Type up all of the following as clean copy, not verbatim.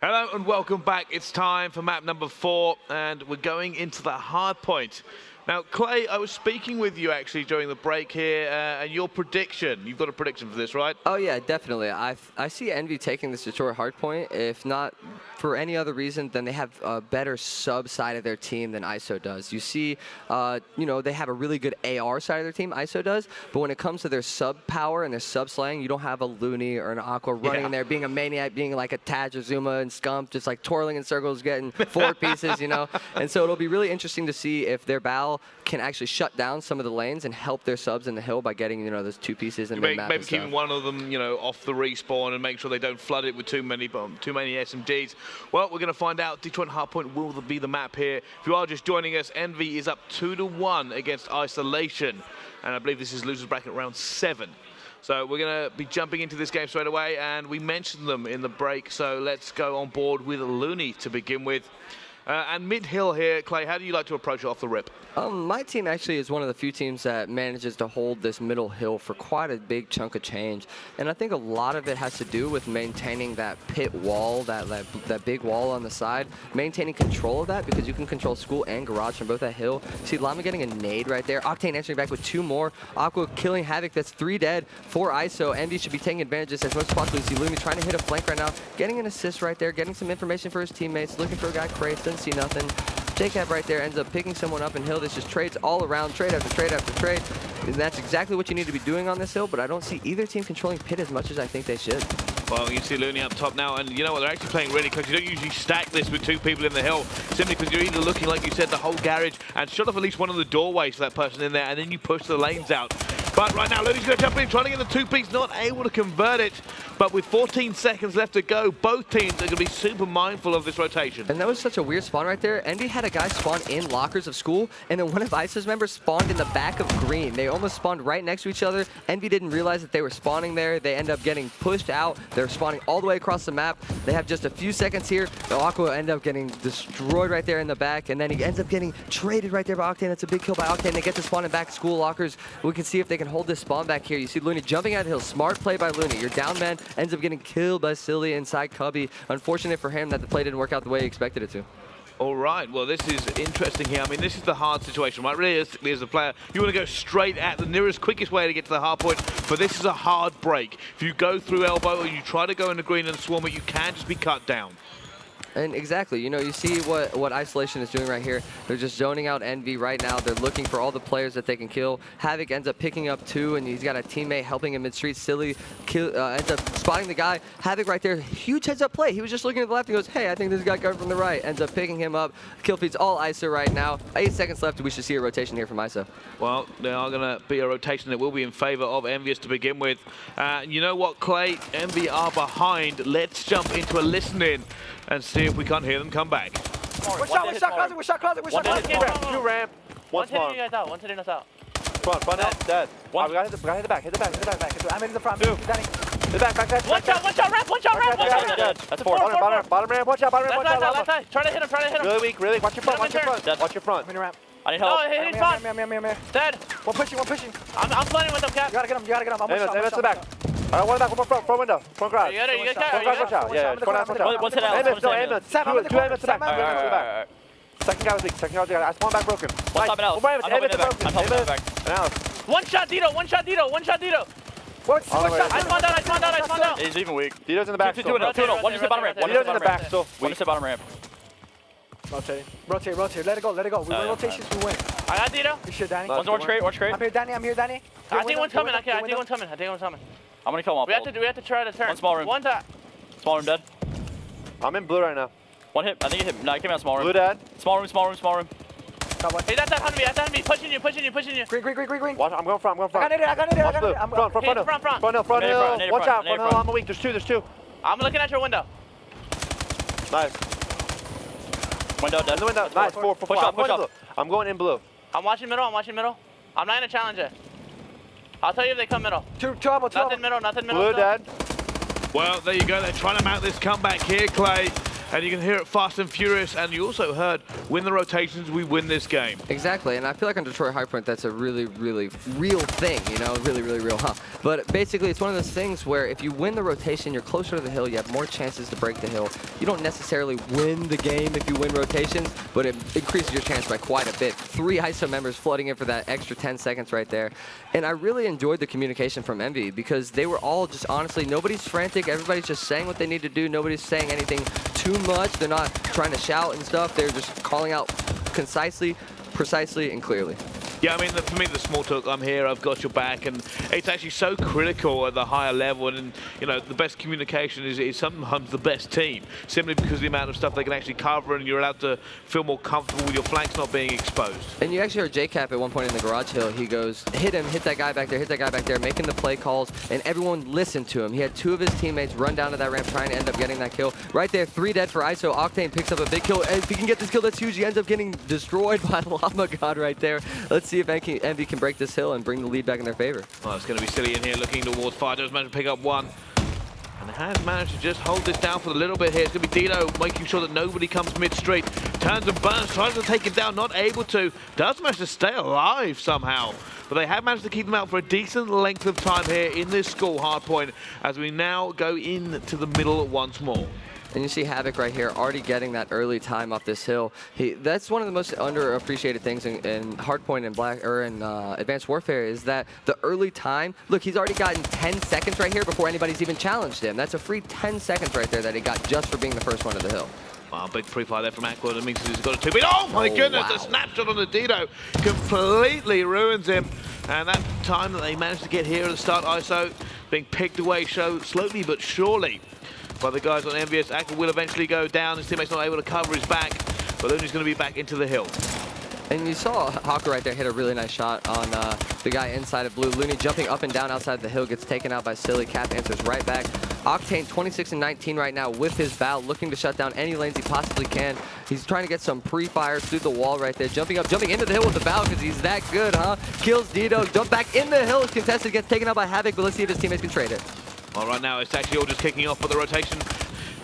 Hello and welcome back. It's time for map number 4 and we're going into the Hardpoint. Now, Clay, I was speaking with you actually during the break here and your prediction. You've got a prediction for this, right? Oh yeah, definitely. I see EnVy taking this Detroit Hardpoint. If not for any other reason, then they have a better sub side of their team than ISO does. You see, they have a really good AR side of their team, ISO does, but when it comes to their sub power and their sub slaying, you don't have a Looney or an Aqua running in there, being a maniac, being like a Taj or Zuma and Scump, just like twirling in circles, getting 4 pieces, And so it'll be really interesting to see if their Bal can actually shut down some of the lanes and help their subs in the hill by getting, those 2 pieces and maybe keeping one of them, off the respawn and make sure they don't flood it with too many SMGs. Well, we're going to find out. Detroit Hardpoint will be the map here. If you are just joining us, EnVy is up 2-1 against Isolation, and I believe this is losers bracket round 7. So we're going to be jumping into this game straight away, and we mentioned them in the break, so let's go on board with Looney to begin with. And mid-hill here, Clay, how do you like to approach it off the rip? My team actually is one of the few teams that manages to hold this middle hill for quite a big chunk of change. And I think a lot of it has to do with maintaining that pit wall, that big wall on the side, maintaining control of that, because you can control school and garage from both that hill. See Llama getting a nade right there. Octane answering back with 2 more. Aqua killing Havoc, that's 3 dead. 4 ISO. EnVy should be taking advantage of this as much as possible. You see Looney trying to hit a flank right now, getting an assist right there, getting some information for his teammates, looking for a guy Crates, doesn't see nothing. JCab right there ends up picking someone up, and hill. This just trades all around, trade after trade after trade. And that's exactly what you need to be doing on this hill, but I don't see either team controlling pit as much as I think they should. Well, you see Looney up top now, and you know what, they're actually playing really close. You don't usually stack this with 2 people in the hill, simply because you're either looking, like you said, the whole garage, and shut off at least one of the doorways for that person in there, and then you push the lanes out. But right now, Looney's going to jump in, trying to get the 2-piece, not able to convert it. But with 14 seconds left to go, both teams are going to be super mindful of this rotation. And that was such a weird spawn right there. EnVy had a guy spawn in lockers of school, and then one of ISO's members spawned in the back of green. They almost spawned right next to each other. EnVy didn't realize that they were spawning there. They end up getting pushed out. They're spawning all the way across the map. They have just a few seconds here. The Aqua end up getting destroyed right there in the back, and then he ends up getting traded right there by Octane. That's a big kill by Octane. They get to spawn in back school lockers. We can see if they can hold this spawn back here. You see Looney jumping out of the hill. Smart play by Looney. Your down man ends up getting killed by Silly inside Cubby. Unfortunate for him that the play didn't work out the way he expected it to. All right, well, this is interesting here. I mean, this is the hard situation, right? Realistically, as a player, you want to go straight at the nearest, quickest way to get to the hard point, but this is a hard break. If you go through elbow or you try to go in the green and swarm it, you can just be cut down. And exactly, you see what Isolation is doing right here. They're just zoning out EnVy right now. They're looking for all the players that they can kill. Havoc ends up picking up 2, and he's got a teammate helping him mid-street. Silly ends up spotting the guy. Havoc right there, huge heads-up play. He was just looking to the left and goes, hey, I think this guy covered from the right. Ends up picking him up. Kill feeds all ISO right now. 8 seconds left. We should see a rotation here from ISO. Well, there are going to be a rotation that will be in favor of EnVy's to begin with. You know what, Clay? EnVy are behind. Let's jump into a listen-in and see if we can't hear them come back. We're shot closet. 2 ramp, 1 spawn. Hitting us out, 1 hitting us out. Front, dead. We gotta hit the back. I'm in the front. Danny. Hit the back. One shot, ramp. Dead. That's 4. Bottom ramp, watch out, Left side. Try to hit him. Really weak, watch your front. I'm in the ramp. I need help. Oh, hitting front. I'm Dead. One pushing. I'm playing with them, Cap. You gotta get him. I'm to the back. Alright, one back, one more front window. Front garage. You got it. Watch out. Yeah, front out. One to the ambulance. Two ambulance to the back. Second guy was weak. I spawned back broken. One top it out. I'm helping it back. One shot Dito. I spawned out. He's even weak. Dito's in the back still. 2-0. One just hit bottom ramp. Dito's in the back still. One just hit bottom ramp. Rotate. Let it go. We win rotations, we win. I got Dito. Good shit, Danny. One's crate. I'm here, Danny. I think one's coming. I'm gonna kill him off. We have to try to turn. One small room. One tap. Small room dead. I'm in blue right now. One hit. I think it hit. No, I came out small room. Blue dead. Small room. Hey, that's that enemy. Pushing you. Green. Watch, I'm going front. I got it. Watch blue. Front hill. Watch out. Front hill. I'm weak. There's 2. I'm looking at your window. Nice. Window dead. In the window. Nice. 4. Push up. I'm going in blue. I'm watching middle. I'm not in a challenger. I'll tell you if they come middle. Two. Nothing middle. Blue dead. Well, there you go. They're trying to mount this comeback here, Clay. and you can hear it fast and furious, and you also heard, win the rotations, we win this game. Exactly, and I feel like on Detroit Hardpoint, that's a really, really real thing, you know, really, really real, huh? But basically, it's one of those things where if you win the rotation, you're closer to the hill, you have more chances to break the hill. You don't necessarily win the game if you win rotations, but it increases your chance by quite a bit. 3 ISO members flooding in for that extra 10 seconds right there. And I really enjoyed the communication from EnVy because they were all just honestly, nobody's frantic, everybody's just saying what they need to do, nobody's saying anything too much, they're not trying to shout and stuff, they're just calling out concisely, precisely, and clearly. Yeah, I mean, for me, the small talk, I'm here, I've got your back, and it's actually so critical at the higher level, and you know, the best communication is sometimes the best team, simply because of the amount of stuff they can actually cover, and you're allowed to feel more comfortable with your flanks not being exposed. And you actually heard JCap at one point in the garage hill, he goes, hit him, hit that guy back there, hit that guy back there, making the play calls, and everyone listened to him. He had 2 of his teammates run down to that ramp trying to end up getting that kill. Right there, 3 dead for ISO. Octane picks up a big kill, and if he can get this kill, that's huge. He ends up getting destroyed by Llama God right there. Let's see if EnVy can break this hill and bring the lead back in their favor. Well, it's going to be silly in here looking towards fire. Does manage to pick up 1. And has managed to just hold this down for a little bit here. It's going to be Dino making sure that nobody comes mid-street. Turns and burns, tries to take him down, not able to. Does manage to stay alive somehow. But they have managed to keep them out for a decent length of time here in this school hardpoint as we now go into the middle once more. And you see Havoc right here already getting that early time off this hill. That's one of the most underappreciated things in Hardpoint and Advanced Warfare is that the early time. Look, he's already gotten 10 seconds right here before anybody's even challenged him. That's a free 10 seconds right there that he got just for being the first one to the hill. Wow, big pre-fire there from Aqua. That means he's got a 2-beat. Oh my goodness, wow. The snapshot on the Dino completely ruins him. And that time that they managed to get here at the start, ISO being picked away slowly but surely by the guys on EnVy. Aqua will eventually go down. His teammate's not able to cover his back, but Looney's going to be back into the hill. And you saw Hawker right there hit a really nice shot on the guy inside of blue. Looney jumping up and down outside the hill, gets taken out by Silly. Cap answers right back. Octane 26 and 19 right now with his bow, looking to shut down any lanes he possibly can. He's trying to get some pre-fires through the wall right there. Jumping into the hill with the bow because he's that good, huh? Kills Dito, jump back in the hill. Is contested, gets taken out by Havoc, but let's see if his teammates can trade it. Well, right now it's actually all just kicking off, but the rotation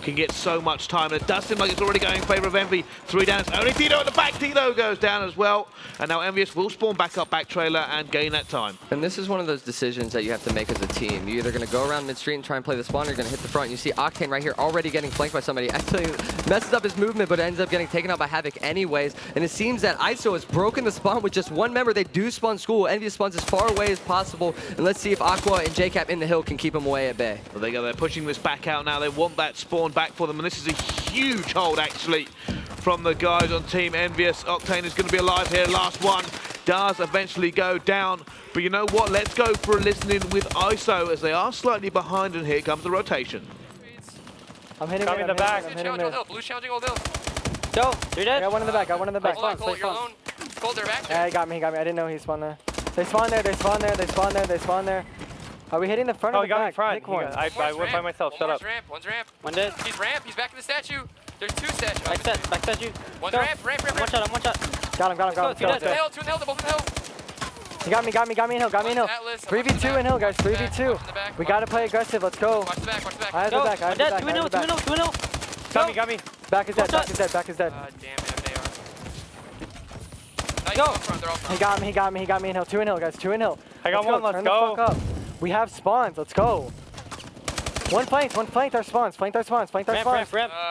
can get so much time, and it does seem like it's already going in favor of EnVy. 3 down, only Tito at the back. Tito goes down as well, and now EnVy will spawn back up back trailer and gain that time. And this is one of those decisions that you have to make as a team. You're either going to go around mid-street and try and play the spawn, or you're going to hit the front. You see Octane right here already getting flanked by somebody. Actually messes up his movement, but ends up getting taken out by Havoc anyways. And it seems that ISO has broken the spawn with just 1 member. They do spawn school. EnVy spawns as far away as possible. And let's see if Aqua and JCap in the hill can keep him away at bay. Well, they're pushing this back out now. They want that spawn back for them, and this is a huge hold actually from the guys on Team EnVy. Octane is going to be alive here. Last one does eventually go down, but you know what? Let's go for a listening with ISO as they are slightly behind, and here comes the rotation. I'm hitting Coming in the back. I'm hitting mid. Blue challenging old hill. Go. You're dead. I got one in the back. Got one in the back. Hold on, Cole, you're alone. Cole, they're back Yeah, there. he got me. I didn't know he spawned there. They spawn there. They spawn there. They spawn there. They spawn there. Are we hitting the front Oh, or he the got me back? front. Pick one. I went by myself. Shut up. One's ramp. One dead. He's ramp. He's back in the statue. There's 2 statues. Backset you. One's Go. ramp. I'm one shot. Got him. Go, Let's two dead. Two in the hill. They're both in the hill. He got me in hill. Got me in hill. Atlas, 3v2 in hill, guys. Watch the back, 3v2. watch the back. We gotta play aggressive. Let's go. Watch the back. I have the Go. back. I have the back. Two I in hill. have the back. Got me. Back is dead. One Back is dead. Back is dead. God damn it, they are. Nice, Go. they're all front. They're all front. He got me in hill. 2 in hill, guys. 2 in hill. I got one, let's Turn go. the fuck up. We have spawns. Let's go. One flanked our spawns. Ramp.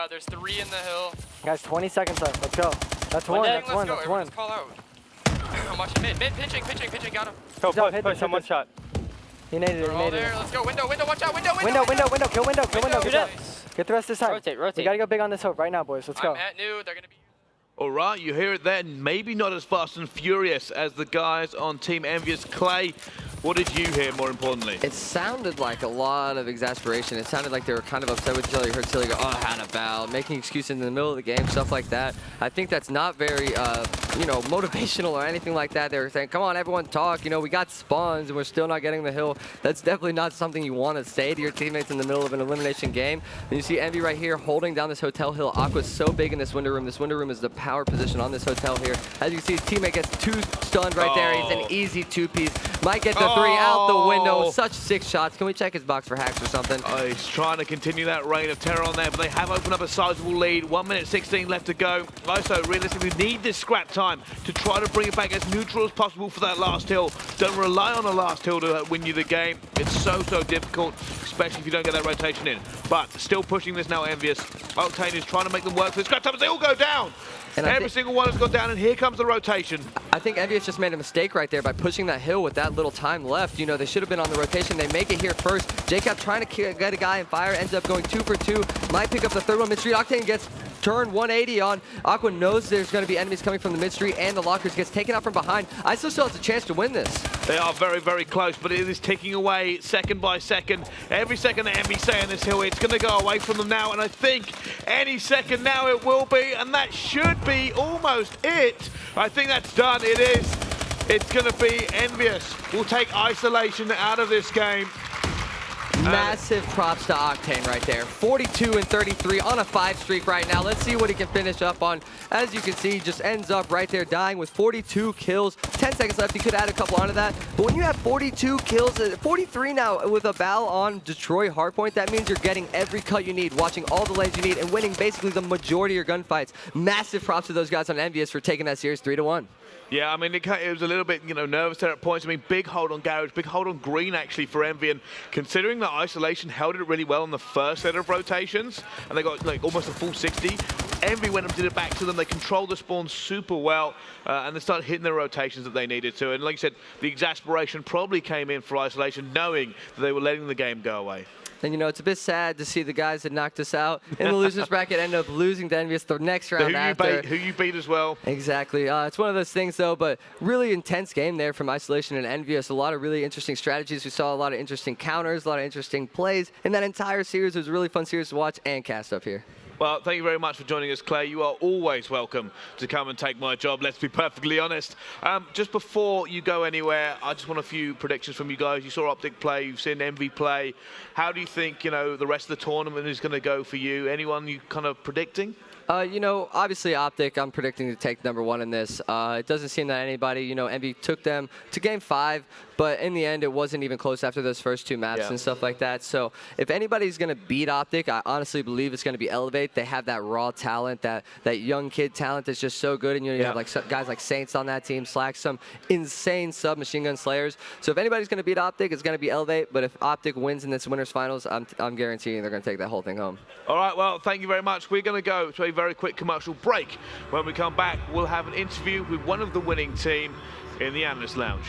There's 3 in the hill. Guys, 20 seconds left. Let's go. That's one. dead. That's one. Let's That's go. one. Everyone's call out. I'm watching mid. Pinching. Got him. Go, Hit push. this, I'm hit one this. shot. He naded it. They're He all naded there. it. Let's go. Window. Watch out. Window. Window. Kill window. Window. You're dead. Nice. Get the rest of this time. Rotate. We gotta go big on this hope right now, boys. Let's go. I'm at new. They're gonna be. All right, you hear it there. Maybe not as fast and furious as the guys on Team EnVy. Clay, what did you hear, more importantly? It sounded like a lot of exasperation. It sounded like they were kind of upset with each other. You heard Silly go, oh, how about making excuses in the middle of the game, stuff like that. I think that's not very, motivational or anything like that. They were saying, come on, everyone talk. You know, we got spawns and we're still not getting the hill. That's definitely not something you want to say to your teammates in the middle of an elimination game. And you see EnVy right here holding down this hotel hill. Aqua's so big in this window room. This window room is the power position on this hotel here. As you see, his teammate gets 2 stunned right there. He's an easy 2-piece. Might get the three out the window. Oh. Such 6 shots. Can we check his box for hacks or something? Oh, he's trying to continue that reign of terror on there, but they have opened up a sizable lead. 1 minute 16 left to go. ISO realistically need this scrap time to try to bring it back as neutral as possible for that last hill. Don't rely on the last hill to win you the game. It's so difficult, especially if you don't get that rotation in. But still pushing this now, Envious. Octane is trying to make them work for the scrap time, but they all go down. And Every single one has gone down, and here comes the rotation. I think EnVy just made a mistake right there by pushing that hill with that little time left. You know, they should have been on the rotation. They make it here first. JCap trying to get a guy in fire, ends up going 2 for 2. Might pick up the third one. Mid-street Octane gets turned 180 on. Aqua knows there's going to be enemies coming from the mid-street, and the lockers gets taken out from behind. ISO still has a chance to win this. They are very close, but it is ticking away second by second. Every second that EnVy say on this hill, it's going to go away from them now, and I think any second now it will be, and that should be almost it. I think that's done. It is. It's going to be Envious. We'll take isolation out of this game. Massive props to Octane right there. 42 and 33 on a 5 streak right now. Let's see what he can finish up on. As you can see, he just ends up right there dying with 42 kills. 10 seconds left. He could add a couple onto that. But when you have 42 kills, 43 now with a Val on Detroit Hardpoint, that means you're getting every cut you need, watching all the lanes you need, and winning basically the majority of your gunfights. Massive props to those guys on Envious for taking that series 3-1. Yeah, I mean, it was a little bit, nervous there at points. I mean, big hold on Garage, big hold on Green, actually, for EnVy. And considering that Isolation held it really well in the first set of rotations, and they got, like, almost a full 60, EnVy went and did it back to them. They controlled the spawn super well, and they started hitting the rotations that they needed to. And like you said, the exasperation probably came in for Isolation, knowing that they were letting the game go away. And, it's a bit sad to see the guys that knocked us out in the losers bracket end up losing to Envious the next round after. Who you beat as well. Exactly. It's one of those things, though, but really intense game there from Isolation and Envious. A lot of really interesting strategies. We saw a lot of interesting counters, a lot of interesting plays. And that entire series was a really fun series to watch and cast up here. Well, thank you very much for joining us, Clay. You are always welcome to come and take my job, let's be perfectly honest. Just before you go anywhere, I just want a few predictions from you guys. You saw Optic play, you've seen EnVy play. How do you think, the rest of the tournament is going to go for you? Anyone you kind of predicting? Obviously Optic, I'm predicting to take #1 in this. It doesn't seem that anybody, EnVy took them to Game 5, but in the end, it wasn't even close after those first 2 maps and stuff like that. So if anybody's going to beat Optic, I honestly believe it's going to be Elevate. They have that raw talent, that young kid talent that's just so good. And you have guys like Saints on that team, Slack, some insane submachine gun slayers. So if anybody's going to beat Optic, it's going to be Elevate. But if Optic wins in this winners finals, I'm guaranteeing they're going to take that whole thing home. All right, well, thank you very much. We're going to go to a very quick commercial break. When we come back, we'll have an interview with one of the winning team in the Analyst Lounge.